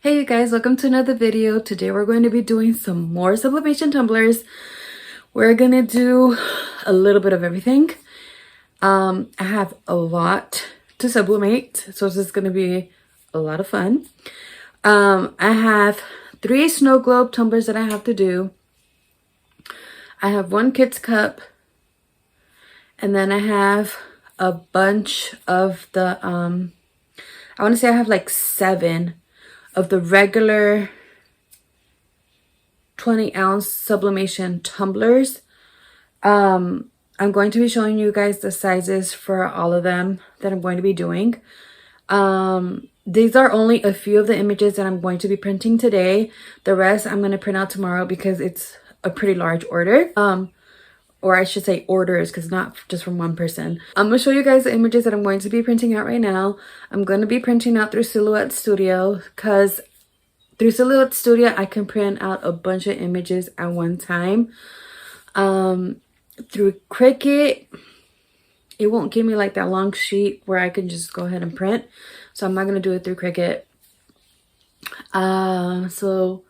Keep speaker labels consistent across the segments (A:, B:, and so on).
A: Hey you guys, welcome to another video. Today we're going to be doing some more sublimation tumblers. We're gonna do a little bit of everything. I have a lot to sublimate, so this is gonna be a lot of fun. I have 3 snow globe tumblers that I have to do. I have 1 kid's cup, and then I have a bunch of the I want to say I have like 7 of the regular 20-ounce sublimation tumblers. I'm going to be showing you guys the sizes for all of them that I'm going to be doing. These are only a few of the images that I'm going to be printing today. The rest I'm going to print out tomorrow because it's a pretty large order. Or I should say orders, because not just from one person. I'm going to show you guys the images that I'm going to be printing out right now. I'm going to be printing out through Silhouette Studio, because through Silhouette Studio I can print out a bunch of images at one time. Through Cricut, it won't give me like that long sheet where I can just go ahead and print. So I'm not going to do it through Cricut. So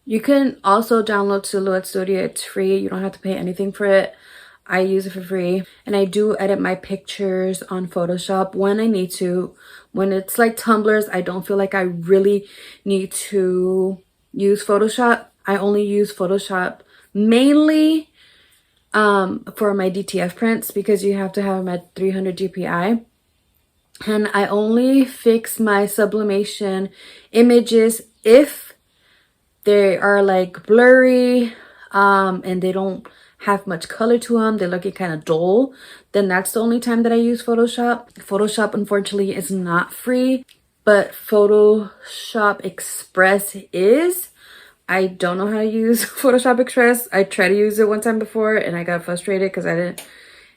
A: you can also download Silhouette Studio. It's free. You don't have to pay anything for it. I use it for free. And I do edit my pictures on Photoshop when I need to. When it's like tumblers, I don't feel like I really need to use Photoshop. I only use Photoshop mainly for my DTF prints, because you have to have them at 300 DPI. And I only fix my sublimation images if they are like blurry and they don't have much color to them, they're looking kind of dull, then that's the only time that I use Photoshop. Photoshop unfortunately is not free, but Photoshop Express is. I don't know how to use Photoshop Express. I tried to use it one time before and I got frustrated because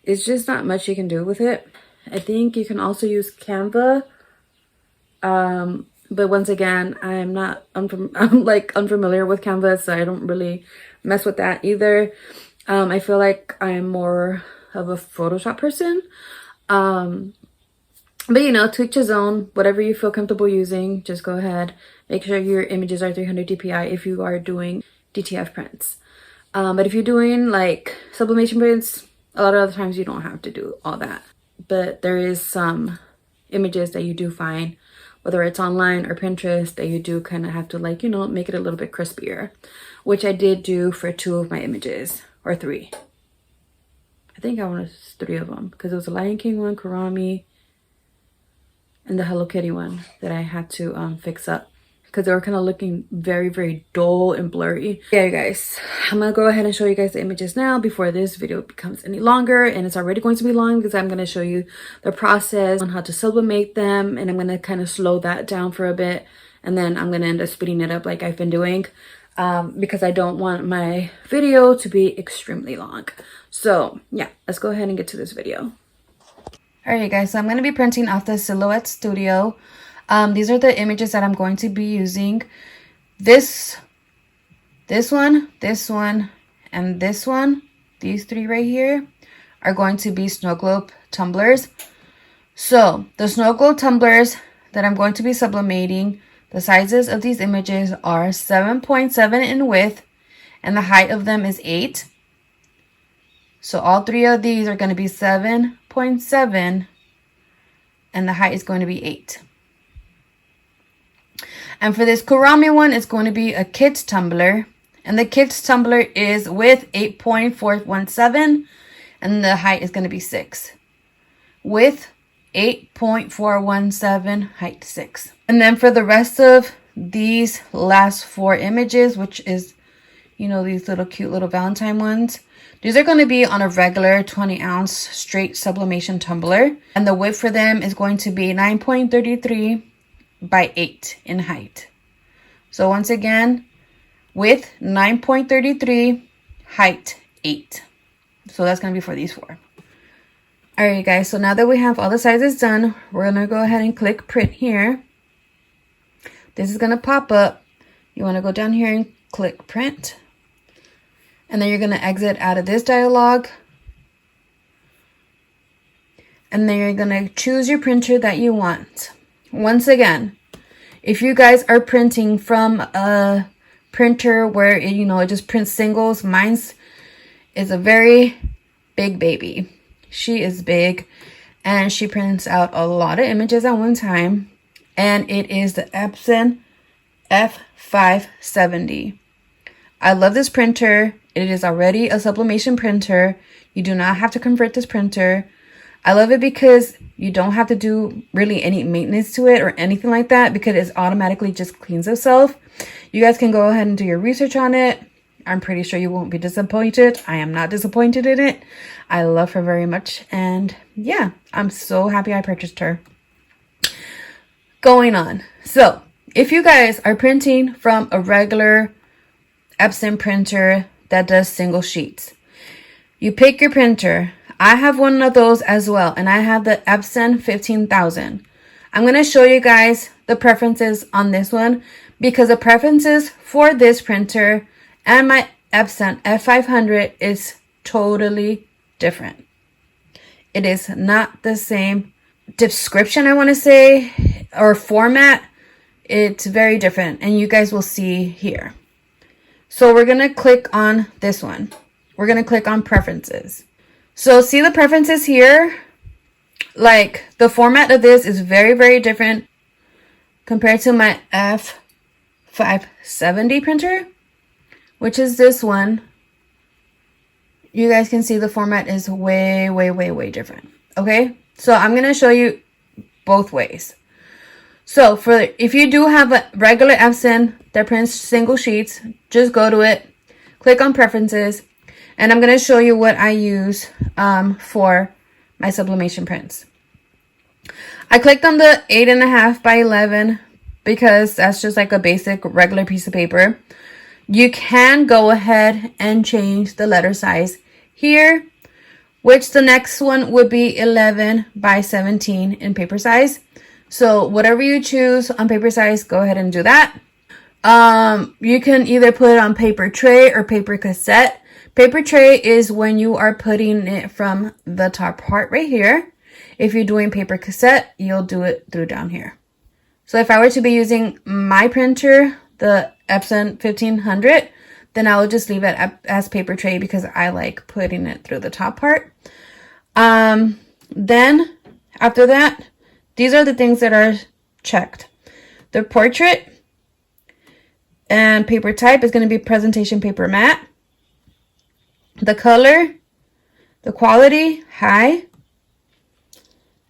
A: it's just not much you can do with it. I think you can also use Canva. But once again, I'm like unfamiliar with Canva, so I don't really mess with that either. I feel like I'm more of a Photoshop person. But you know, to each his own. Whatever you feel comfortable using, just go ahead. Make sure your images are 300 DPI if you are doing DTF prints. But if you're doing like sublimation prints, a lot of other times you don't have to do all that. But there is some images that you do find, whether it's online or Pinterest, that you do kind of have to, like, you know, make it a little bit crispier, which I did do for 2 of my images, or 3. I think I wanted 3 of them, because it was a Lion King one, Kurami, and the Hello Kitty one that I had to fix up, because they were kind of looking very, very dull and blurry. Yeah, you guys, I'm gonna go ahead and show you guys the images now before this video becomes any longer, and it's already going to be long because I'm going to show you the process on how to sublimate them, and I'm going to kind of slow that down for a bit, and then I'm going to end up speeding it up like I've been doing, because I don't want my video to be extremely long. So yeah, let's go ahead and get to this video. All right, guys, so I'm going to be printing off the Silhouette Studio. These are the images that I'm going to be using. This one, and this one, these 3 right here, are going to be snow globe tumblers. So the snow globe tumblers that I'm going to be sublimating, the sizes of these images are 7.7 in width, and the height of them is 8. So all 3 of these are going to be 7.7, and the height is going to be 8. And for this Kurami one, it's going to be a kid's tumbler. And the kid's tumbler is width 8.417. And the height is going to be 6. Width 8.417, height 6. And then for the rest of these last 4 images, which is, you know, these little cute little Valentine ones, these are going to be on a regular 20-ounce straight sublimation tumbler. And the width for them is going to be 9.33 by 8 in height. So once again, width 9.33, height 8. So that's going to be for these 4. All right, guys, so now that we have all the sizes done, we're going to go ahead and click print here. This is going to pop up. You want to go down here and click print. And then you're going to exit out of this dialog. And then you're going to choose your printer that you want. Once again, If you guys are printing from a printer where it, it just prints singles, mine's is a very big baby. She is big and she prints out a lot of images at one time, and it is the Epson F570. I love this printer. It is already a sublimation printer. You do not have to convert this printer. I love it because you don't have to do really any maintenance to it or anything like that, because it automatically just cleans itself. You guys can go ahead and do your research on it. I'm pretty sure you won't be disappointed. I am not disappointed in it. I love her very much. And yeah, I'm so happy I purchased her. Going on. So if you guys are printing from a regular Epson printer that does single sheets, you pick your printer. I have one of those as well, and I have the Epson 15,000. I'm going to show you guys the preferences on this one, because the preferences for this printer and my Epson F500 is totally different. It is not the same description, I want to say, or format. It's very different, and you guys will see here. So we're going to click on this one. We're going to click on preferences. So see the preferences here? Like, the format of this is very, very different compared to my F570 printer, which is this one. You guys can see the format is way, way, way, way different. Okay, so I'm going to show you both ways. So if you do have a regular Epson that prints single sheets, just go to it, click on preferences, and I'm going to show you what I use for my sublimation prints. I clicked on the 8.5 by 11 because that's just like a basic regular piece of paper. You can go ahead and change the letter size here, which the next one would be 11 by 17 in paper size. So whatever you choose on paper size, go ahead and do that. You can either put it on paper tray or paper cassette. Paper tray is when you are putting it from the top part right here. If you're doing paper cassette, you'll do it through down here. So if I were to be using my printer, the Epson 1500, then I will just leave it as paper tray because I like putting it through the top part. Then after that, these are the things that are checked. The portrait and paper type is going to be presentation paper matte. The color, the quality, high.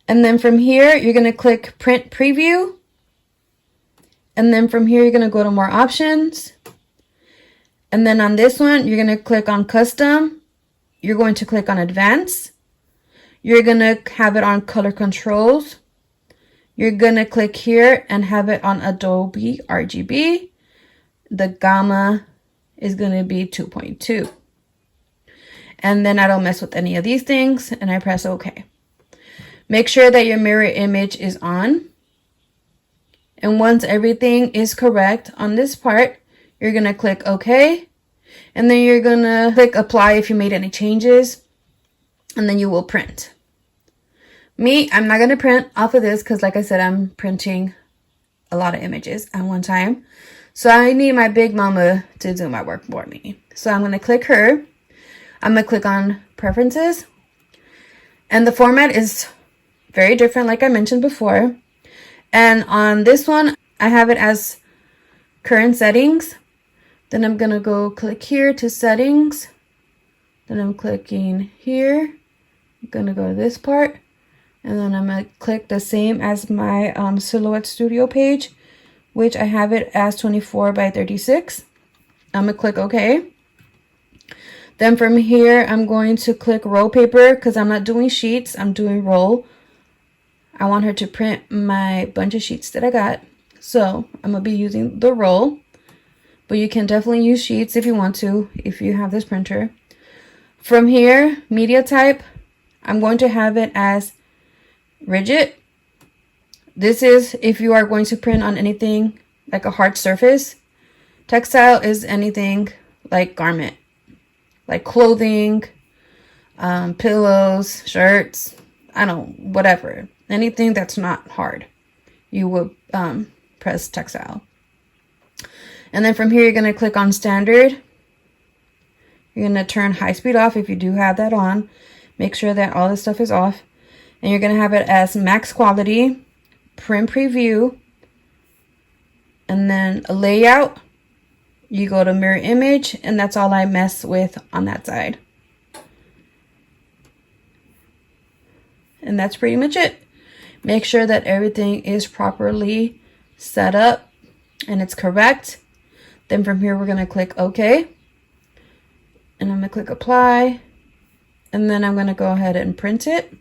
A: And then from here, you're going to click print preview. And then from here, you're going to go to more options. And then on this one, you're going to click on custom. You're going to click on advanced. You're going to have it on color controls. You're going to click here and have it on Adobe RGB. The gamma is going to be 2.2. And then I don't mess with any of these things, and I press OK. Make sure that your mirror image is on. And once everything is correct on this part, you're going to click OK. And then you're going to click apply if you made any changes. And then you will print. I'm not going to print off of this because, like I said, I'm printing a lot of images at one time. So I need my big mama to do my work for me. So I'm going to click her. I'm going to click on preferences. And the format is very different, like I mentioned before. And on this one, I have it as current settings. Then I'm going to go click here to settings. Then I'm clicking here. I'm going to go to this part. And then I'm going to click the same as my Silhouette Studio page, which I have it as 24 by 36. I'm going to click OK. Then from here, I'm going to click roll paper because I'm not doing sheets. I'm doing roll. I want her to print my bunch of sheets that I got. So I'm going to be using the roll. But you can definitely use sheets if you want to, if you have this printer. From here, media type, I'm going to have it as rigid. This is if you are going to print on anything like a hard surface. Textile is anything like garment, like clothing, pillows, shirts, I don't know, whatever. Anything that's not hard, you will press textile. And then from here, you're going to click on standard. You're going to turn high speed off if you do have that on. Make sure that all this stuff is off. And you're going to have it as max quality, print preview, and then a layout. You go to mirror image, and that's all I mess with on that side. And that's pretty much it. Make sure that everything is properly set up and it's correct. Then from here, we're going to click OK. And I'm going to click apply. And then I'm going to go ahead and print it.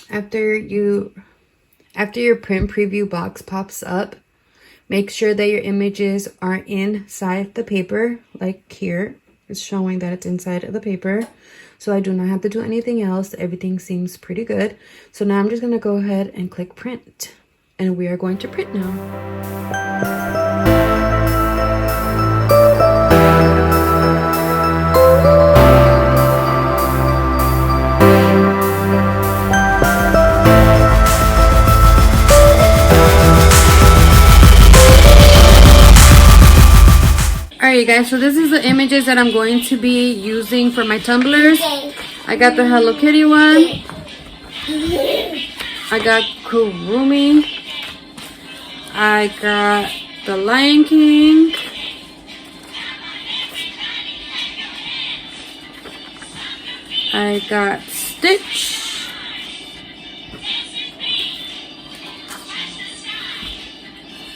A: After your print preview box pops up, make sure that your images are inside the paper, like here. It's showing that it's inside of the paper. So I do not have to do anything else. Everything seems pretty good. So now I'm just going to go ahead and click print. And we are going to print now. Alright guys, so this is the images that I'm going to be using for my tumblers. I got the Hello Kitty one. I got Kurumi. I got the Lion King. I got Stitch.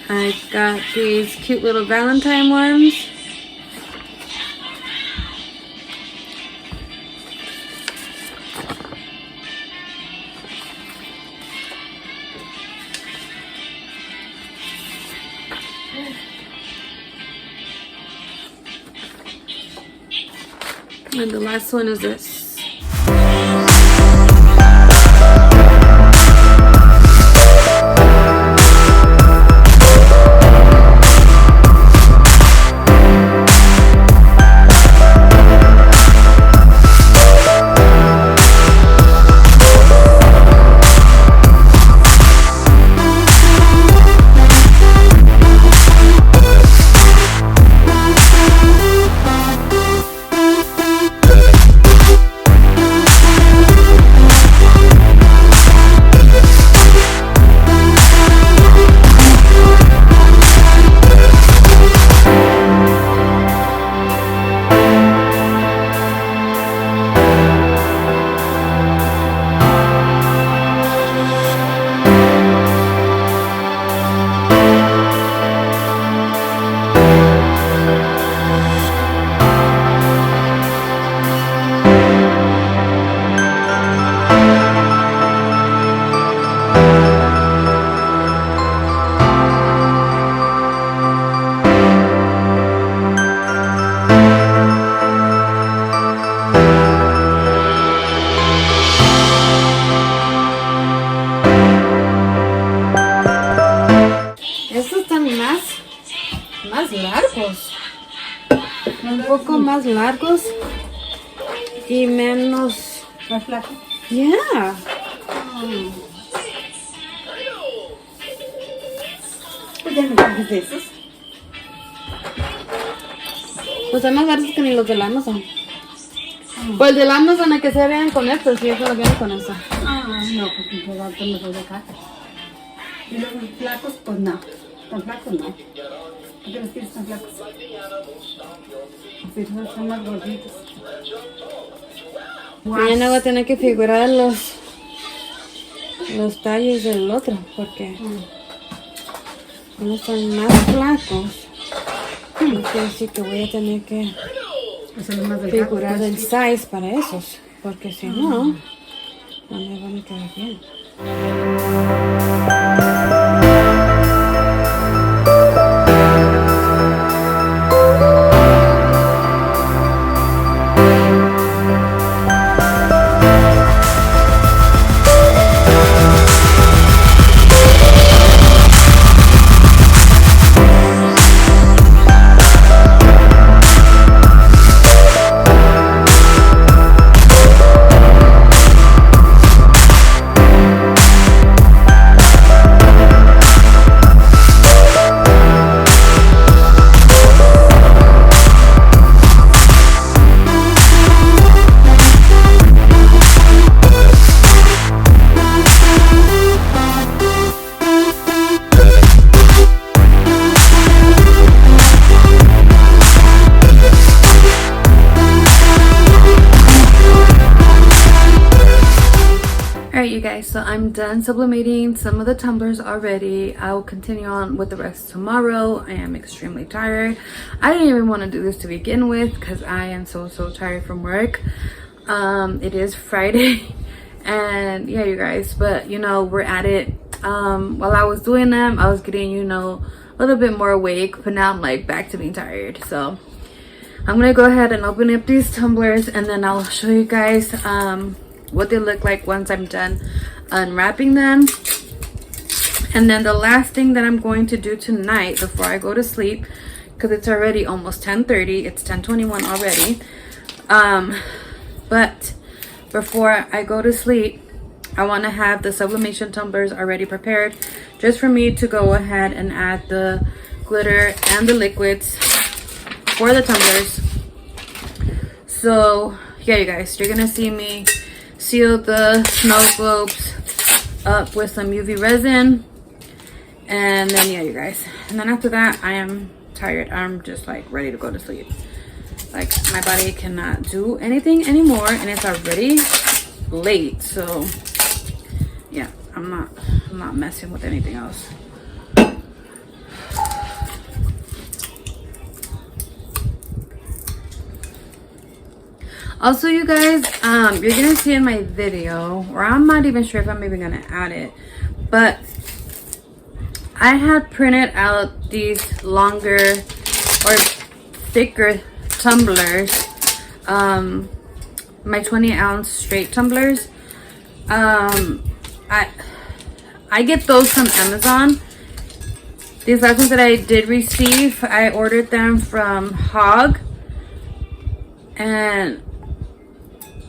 A: I got these cute little Valentine ones. And the last one is this. Más largos, un poco más largos y menos
B: más flaco.
A: Yeah.
B: Pues ya no tienes de esos.
A: Pues son más largos que ni los del Amazon. Pues el del Amazon hay que se vean con estos, y eso lo vienen con eso.
B: No, pues me quedaron los de acá. Y los flacos, pues no. Tan flacos no. ¿Por qué los quieres tan flacos? Sí, son más gorditos.
A: Mañana voy a tener que figurar los tallos del otro, porque unos son más flacos. Quiere decir que voy a tener que figurar el size para esos, porque si no, no me van a quedar bien. so I'm done sublimating some of the tumblers already. I will continue on with the rest tomorrow. I am extremely tired. I didn't even want to do this to begin with because I am so tired from work. It is Friday and yeah, you guys, but you know, we're at it. While I was doing them, I was getting, you know, a little bit more awake, but now I'm like back to being tired. So I'm gonna go ahead and open up these tumblers and then I'll show you guys what they look like once I'm done unwrapping them. And then the last thing that I'm going to do tonight before I go to sleep, because it's already almost 10:30, it's 10:21 already, but before I go to sleep, I want to have the sublimation tumblers already prepared just for me to go ahead and add the glitter and the liquids for the tumblers. So yeah, you guys, you're gonna see me seal the snow globes up with some UV resin, and then yeah, you guys, and then after that I am tired. I'm just like ready to go to sleep. Like my body cannot do anything anymore and it's already late. So yeah, I'm not messing with anything else. Also, you guys, you're gonna see in my video, or I'm not even sure if I'm even gonna add it, but I had printed out these longer or thicker tumblers, my 20-ounce straight tumblers. I get those from Amazon. These last ones that I did receive, I ordered them from Hog, and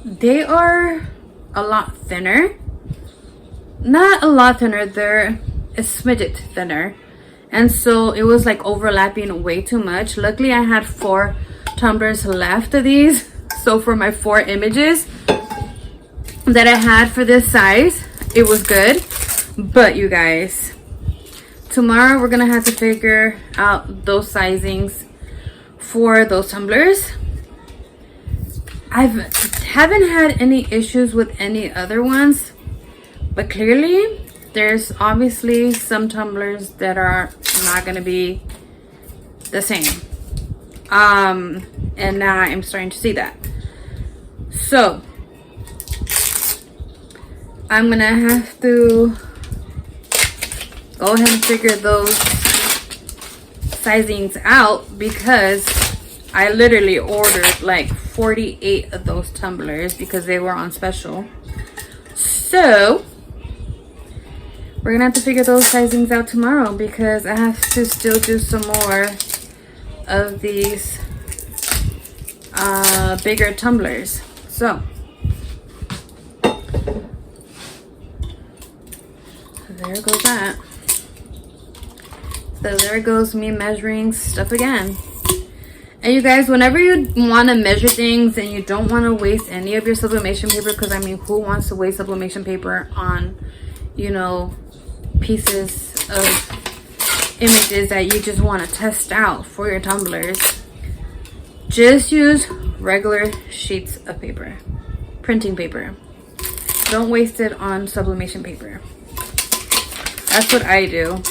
A: they are a lot thinner. Not a lot thinner, they're a smidget thinner, and so it was like overlapping way too much. Luckily I had 4 tumblers left of these, so for my 4 images that I had for this size, it was good. But you guys, tomorrow we're gonna have to figure out those sizings for those tumblers. I haven't had any issues with any other ones, but clearly there's obviously some tumblers that are not gonna be the same. And now I'm starting to see that. So I'm gonna have to go ahead and figure those sizings out, because I literally ordered like 48 of those tumblers because they were on special. So we're gonna have to figure those sizings out tomorrow, because I have to still do some more of these bigger tumblers. So there goes that. So there goes me measuring stuff again. And you guys, whenever you want to measure things and you don't want to waste any of your sublimation paper, because I mean, who wants to waste sublimation paper on, you know, pieces of images that you just want to test out for your tumblers? Just use regular sheets of paper, printing paper. Don't waste it on sublimation paper. That's what I do.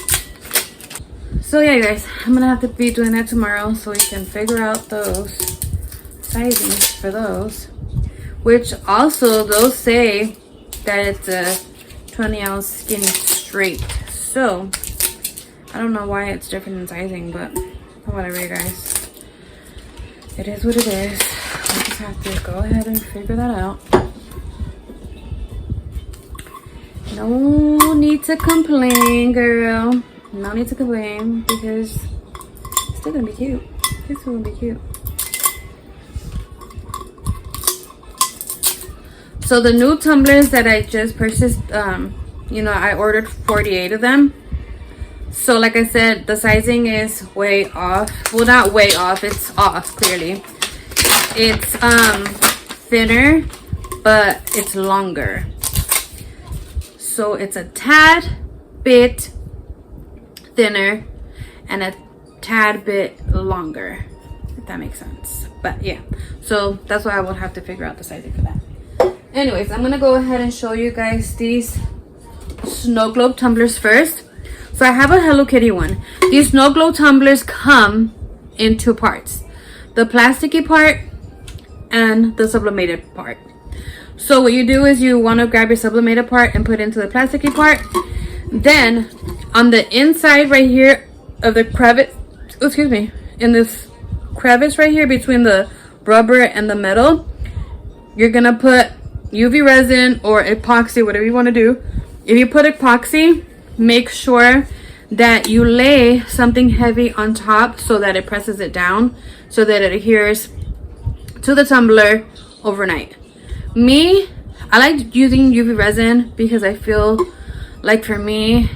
A: So yeah, you guys, I'm gonna have to be doing that tomorrow so we can figure out those sizings for those, which also those say that it's a 20-ounce skinny straight. So I don't know why it's different in sizing, but whatever, you guys. It is what it is. We just have to go ahead and figure that out. No need to complain, girl. No need to complain, because it's still gonna be cute. It's still gonna be cute. So the new tumblers that I just purchased, you know, I ordered 48 of them. So like I said, the sizing is way off. Well, not way off, it's off clearly. It's thinner, but it's longer. So it's a tad bit thinner and a tad bit longer, if that makes sense. But yeah, so that's why I will have to figure out the sizing for that. Anyways, I'm gonna go ahead and show you guys these snow globe tumblers first. So I have a Hello Kitty one. These snow globe tumblers come in two parts, the plasticky part and the sublimated part. So what you do is you want to grab your sublimated part and put it into the plasticky part. Then on the inside right here of the crevice, excuse me, in this crevice right here between the rubber and the metal, you're gonna put UV resin or epoxy, whatever you want to do. If you put epoxy, make sure that you lay something heavy on top so that it presses it down so that it adheres to the tumbler overnight. Me, I like using UV resin because I feel like for me,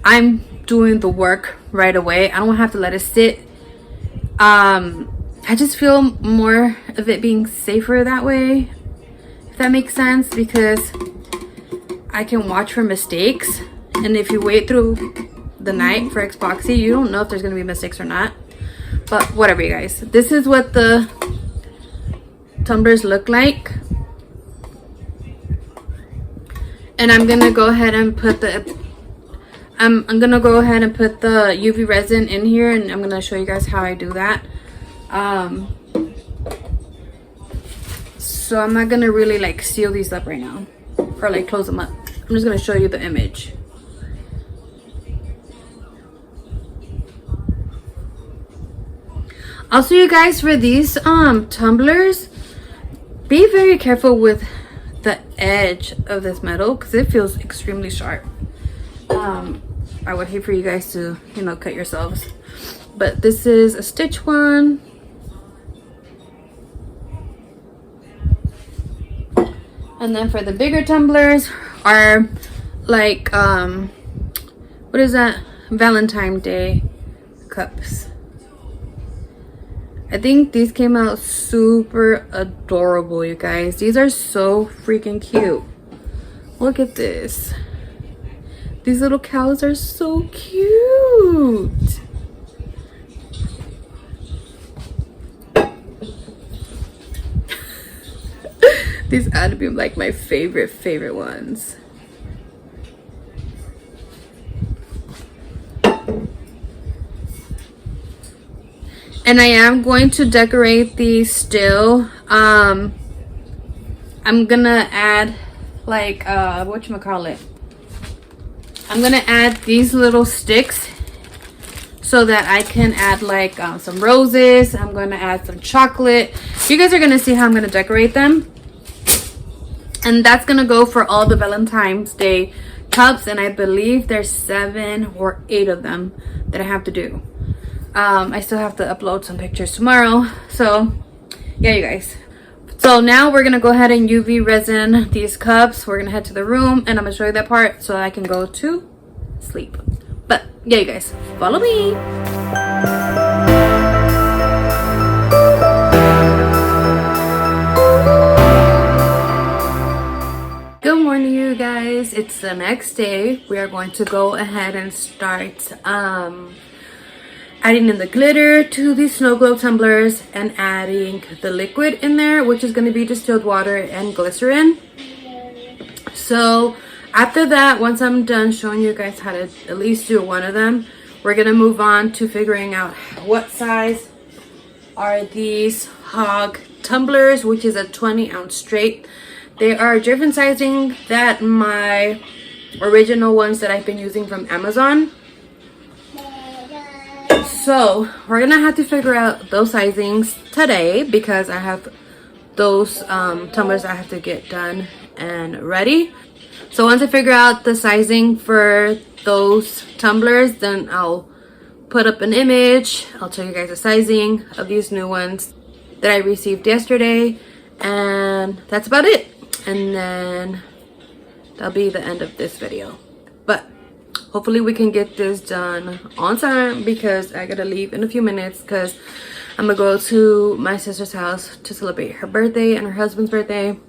A: I'm doing the work right away. I don't have to let it sit. I just feel more of it being safer that way, if that makes sense, because I can watch for mistakes. And if you wait through the night for epoxy, you don't know if there's gonna be mistakes or not. But whatever, you guys. This is what the tumblers look like. And I'm gonna go ahead and put the I'm gonna go ahead and put the UV resin in here, and I'm gonna show you guys how I do that. So I'm not gonna really like seal these up right now or like close them up. I'm just gonna show you the image. Also, you guys, for these tumblers, be very careful with the edge of this metal because it feels extremely sharp. I would hate for you guys to, you know, cut yourselves. But this is a stitch one. And then for the bigger tumblers are like what is that, Valentine's Day cups. I think these came out super adorable, you guys. These are so freaking cute. Look at this. These little cows are so cute. These had to be like my favorite ones. And I am going to decorate these still. I'm gonna add like whatchamacallit. I'm gonna add these little sticks so that I can add like some roses. I'm gonna add some chocolate. You guys are gonna see how I'm gonna decorate them. And that's gonna go for all the Valentine's Day cups, and I believe there's 7 or 8 of them that I have to do. I still have to upload some pictures tomorrow. So yeah, you guys. So now we're gonna go ahead and UV resin these cups. We're gonna head to the room and I'm gonna show you that part so I can go to sleep. But yeah, you guys, follow me. Good morning, you guys. It's the next day. We are going to go ahead and start adding in the glitter to these snow globe tumblers and adding the liquid in there, which is going to be distilled water and glycerin. So after that, once I'm done showing you guys how to at least do one of them, we're going to move on to figuring out what size are these hog tumblers, which is a 20-ounce straight. They are different sizing than my original ones that I've been using from Amazon. So we're gonna have to figure out those sizings today because I have those tumblers I have to get done and ready. So once I figure out the sizing for those tumblers, then I'll put up an image. I'll tell you guys the sizing of these new ones that I received yesterday, and that's about it. And then that'll be the end of this video. But hopefully we can get this done on time because I gotta leave in a few minutes because I'm gonna go to my sister's house to celebrate her birthday and her husband's birthday.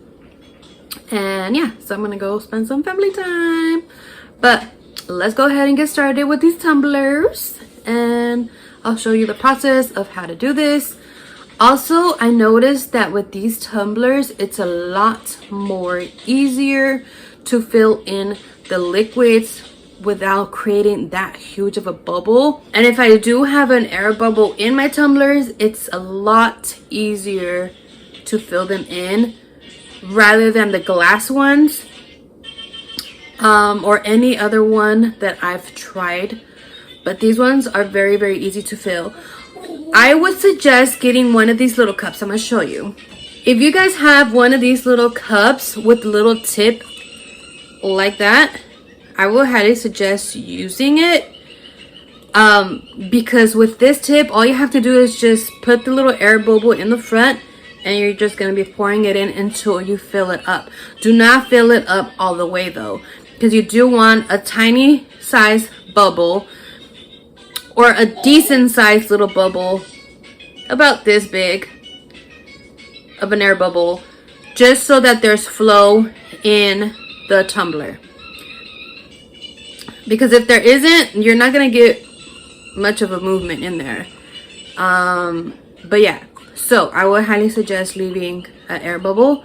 A: And yeah, so I'm gonna go spend some family time. But let's go ahead and get started with these tumblers, and I'll show you the process of how to do this. Also, I noticed that with these tumblers, it's a lot more easier to fill in the liquids without creating that huge of a bubble. And if I do have an air bubble in my tumblers, it's a lot easier to fill them in rather than the glass ones, or any other one that I've tried. But these ones are very, very easy to fill. I would suggest getting one of these little cups. I'm gonna show you. If you guys have one of these little cups with a little tip like that, I will highly suggest using it, because with this tip, all you have to do is just put the little air bubble in the front, and you're just going to be pouring it in until you fill it up. Do not fill it up all the way though, because you do want a tiny size bubble, or a decent sized little bubble about this big of an air bubble, just so that there's flow in the tumbler. Because if there isn't, you're not gonna get much of a movement in there. But yeah, so I would highly suggest leaving an air bubble.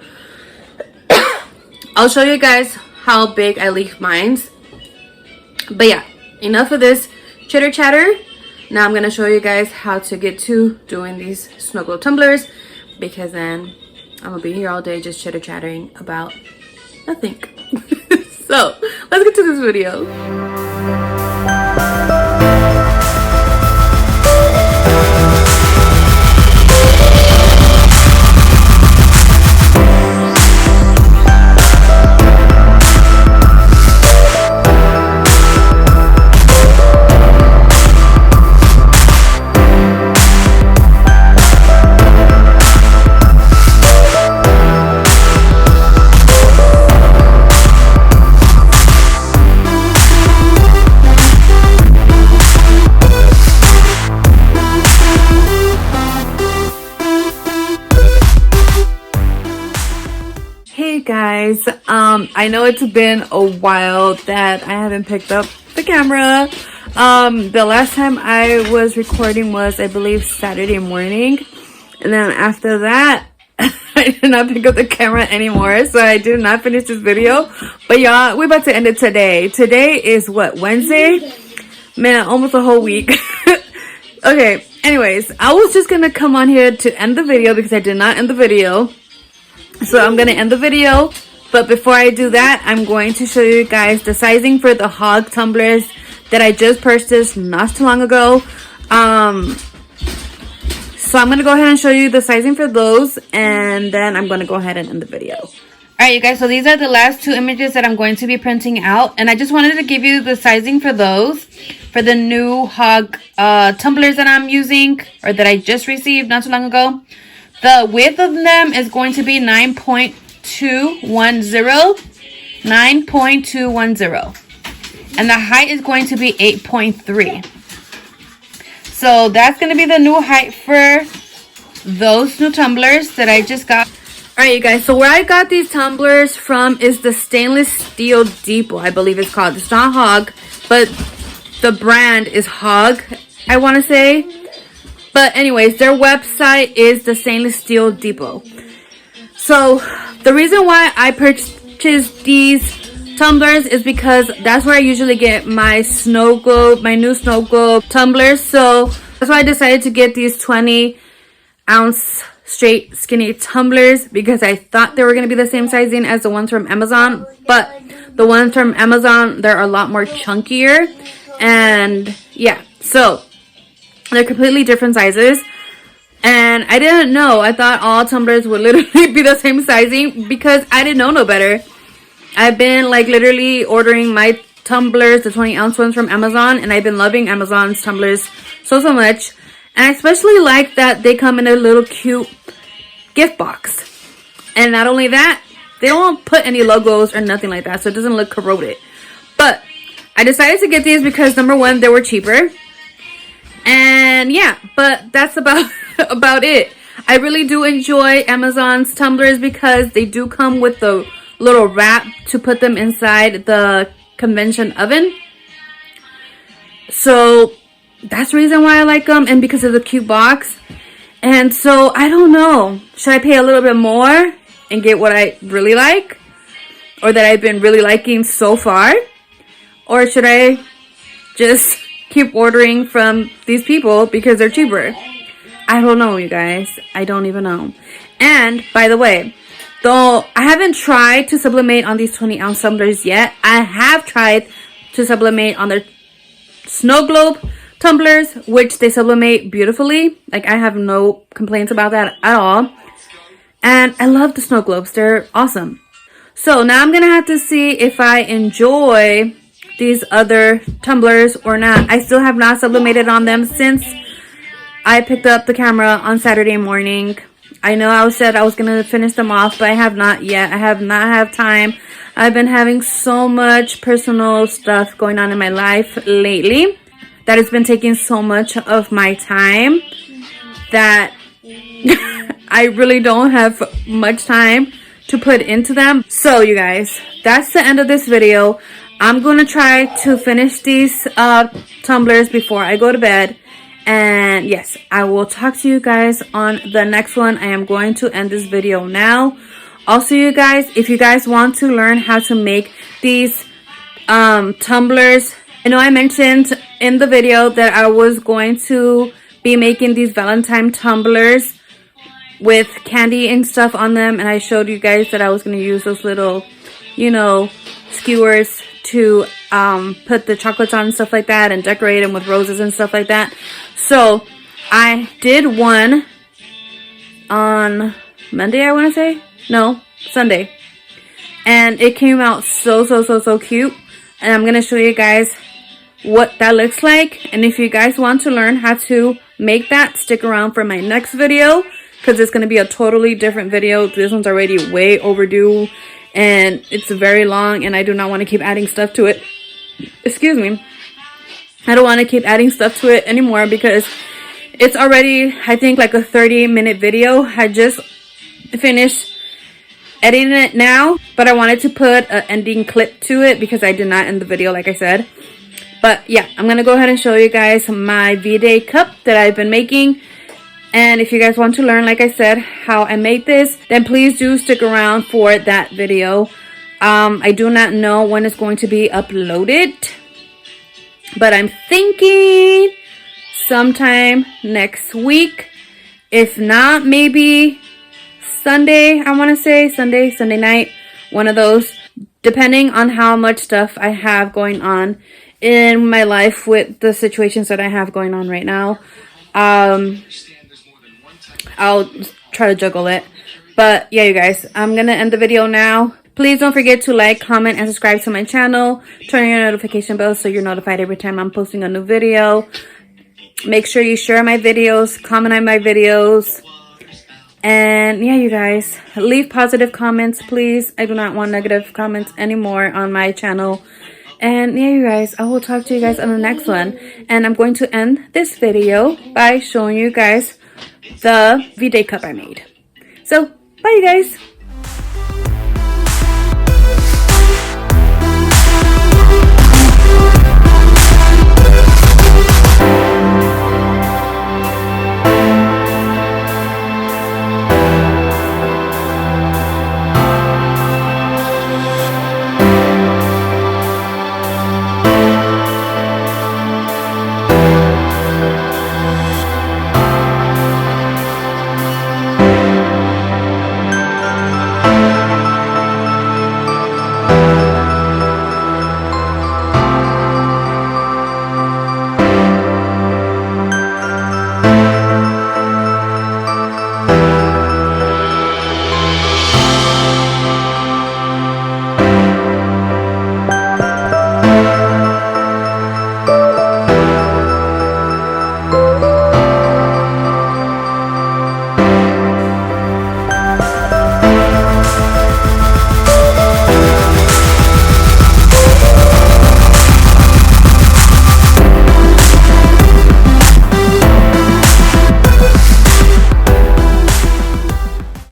A: I'll show you guys how big I leave mine. But yeah, enough of this chitter chatter. Now I'm gonna show you guys how to get to doing these snow globe tumblers, because then I'm gonna be here all day just chitter chattering about nothing. So let's get to this video. Guys, I know it's been a while that I haven't picked up the camera. The last time I was recording was, I believe, Saturday morning, and then after that I did not pick up the camera anymore, so I did not finish this video. But y'all, we're about to end it today. Today is what, Wednesday? Man, almost a whole week. Okay, anyways, I was just gonna come on here to end the video because I did not end the video. So I'm gonna end the video, but before I do that, I'm going to show you guys the sizing for the hog tumblers that I just purchased not too long ago. So I'm gonna go ahead and show you the sizing for those, and then I'm gonna go ahead and end the video. Alright, you guys, so these are the last two images that I'm going to be printing out, and I just wanted to give you the sizing for those, for the new hog tumblers that I'm using, or that I just received not too long ago. The width of them is going to be 9.210. 9.210. And the height is going to be 8.3. So that's going to be the new height for those new tumblers that I just got. Alright, you guys. So where I got these tumblers from is the Stainless Steel Depot, I believe it's called. It's not Hog, but the brand is Hog, I want to say. But anyways, their website is the Stainless Steel Depot. So the reason why I purchased these tumblers is because that's where I usually get my snow globe, my new snow globe tumblers. So that's why I decided to get these 20-ounce straight skinny tumblers, because I thought they were going to be the same sizing as the ones from Amazon. But the ones from Amazon, they're a lot more chunkier. And yeah, so they're completely different sizes, and I didn't know. I thought all tumblers would literally be the same sizing because I didn't know no better. I've been like literally ordering my tumblers, the 20-ounce ones from Amazon, and I've been loving Amazon's tumblers so much. And I especially like that they come in a little cute gift box. And not only that, they don't put any logos or nothing like that, so it doesn't look corroded. But I decided to get these because, number one, they were cheaper. And yeah, but that's about it. I really do enjoy Amazon's tumblers because they do come with the little wrap to put them inside the convention oven. So that's the reason why I like them, and because of the cute box. And so I don't know, should I pay a little bit more and get what I really like, or that I've been really liking so far? Or should I just keep ordering from these people because they're cheaper? I don't know, you guys. I don't even know. And by the way, though I haven't tried to sublimate on these 20-ounce tumblers yet, I have tried to sublimate on their snow globe tumblers, which they sublimate beautifully. Like, I have no complaints about that at all. And I love the snow globes. They're awesome. So now I'm gonna have to see if I enjoy these other tumblers or not. I still have not sublimated on them since I picked up the camera on Saturday morning. I know I said I was gonna finish them off, but I have not yet. I have not had time. I've been having so much personal stuff going on in my life lately that it's been taking so much of my time that I really don't have much time to put into them. So you guys, that's the end of this video. I'm gonna try to finish these tumblers before I go to bed. And yes, I will talk to you guys on the next one. I am going to end this video now. Also, you guys, if you guys want to learn how to make these tumblers, I know I mentioned in the video that I was going to be making these Valentine tumblers with candy and stuff on them, and I showed you guys that I was going to use those little, you know, skewers to put the chocolates on and stuff like that, and decorate them with roses and stuff like that. So I did one on Monday, I want to say. No, Sunday. And it came out so cute. And I'm going to show you guys what that looks like. And if you guys want to learn how to make that, stick around for my next video, because it's going to be a totally different video. This one's already way overdue. And it's very long. And I do not want to keep adding stuff to it. Excuse me. I don't want to keep adding stuff to it anymore because it's already, I think, like a 30-minute video. I just finished editing it now, but I wanted to put an ending clip to it because I did not end the video, like I said. But yeah, I'm going to go ahead and show you guys my Vday cup that I've been making. And if you guys want to learn, like I said, how I made this, then please do stick around for that video. I do not know when it's going to be uploaded, but I'm thinking sometime next week. If not, maybe Sunday, I want to say Sunday night, one of those, depending on how much stuff I have going on in my life with the situations that I have going on right now. I'll try to juggle it. But yeah, you guys, I'm gonna end the video now. Please don't forget to like, comment, and subscribe to my channel. Turn on your notification bell so you're notified every time I'm posting a new video. Make sure you share my videos, comment on my videos. And yeah, you guys, leave positive comments, please. I do not want negative comments anymore on my channel. And yeah, you guys, I will talk to you guys on the next one. And I'm going to end this video by showing you guys the Vday cup I made. So, bye, you guys.